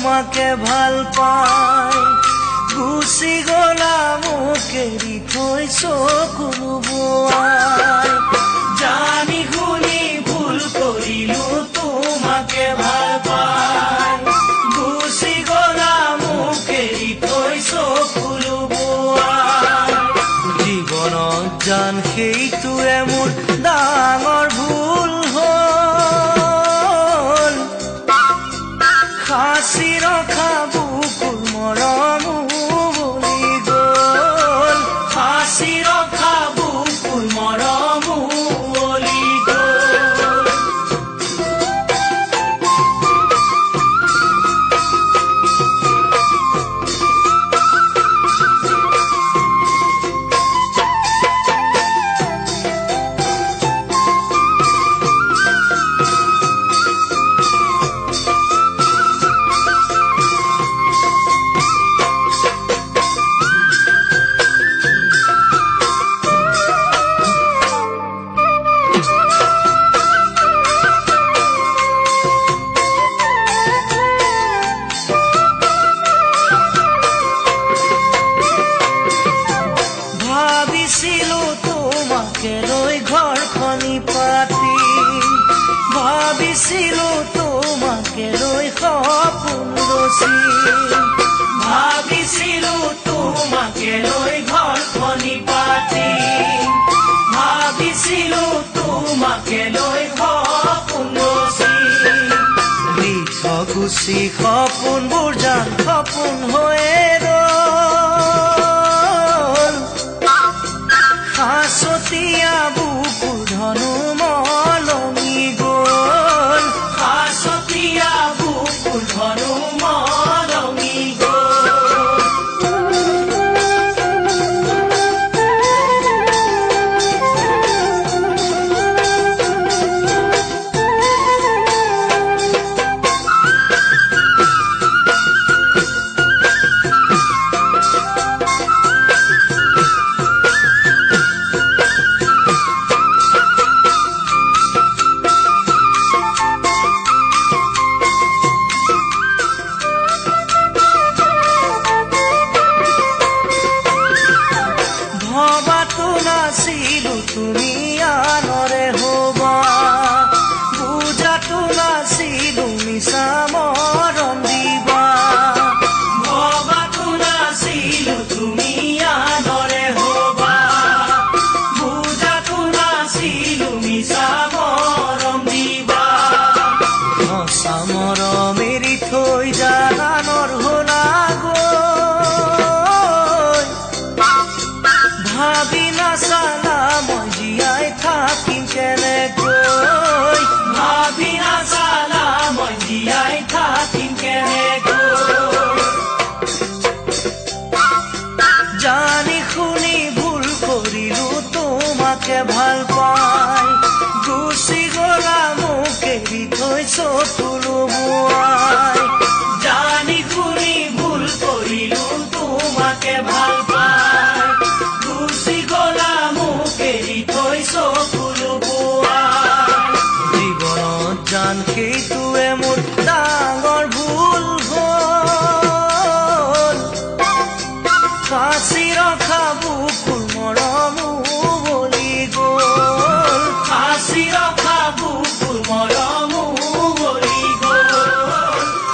তোমাকে ভাল পাই গুচি গলা মোক এৰি থৈ চকুলো বোৱাই জানি শুনি ভুল কৰিলো তোমাকে ভাল পাই গুচি গলা মোক এৰি থৈ চকুলো বোৱাই জীৱনত জান সেইটোৱে মোৰ ডাঙৰ ভুল হ'ল সাঁচি ৰখা বুকুৰ মৰম উভলি গ'ল সাঁচি ৰখা বুকুৰ মৰম উভলি গ'ল ভাবিছিলো তোমাকে লৈ ঘৰখনি পাতি ভাবিছিলো তোমাকে লৈ সপোন ৰচি ভাবিছিলো তোমাকে লৈ ঘৰখনি পাতি ভাবিছিলো তোমাকে লৈ সপোন ৰচি বৃথ গুচি সপোনবোৰ জান সপোন হৈয়ে সাঁচতীয়া বুকুৰ ধনু মলমি গ'ল সাঁচতীয়া বুকুৰ ধনু মলমি গ'ল ভবাতো নাছিলো তুমি আনৰে হবা বুজাতো নাছিলো মিছা মৰম দিবা ভবাতো নাছিলো তুমি আনৰে হবা বুজাতো নাছিলো মিছা মৰম দিবা সঁচা মৰম এৰি থৈ যা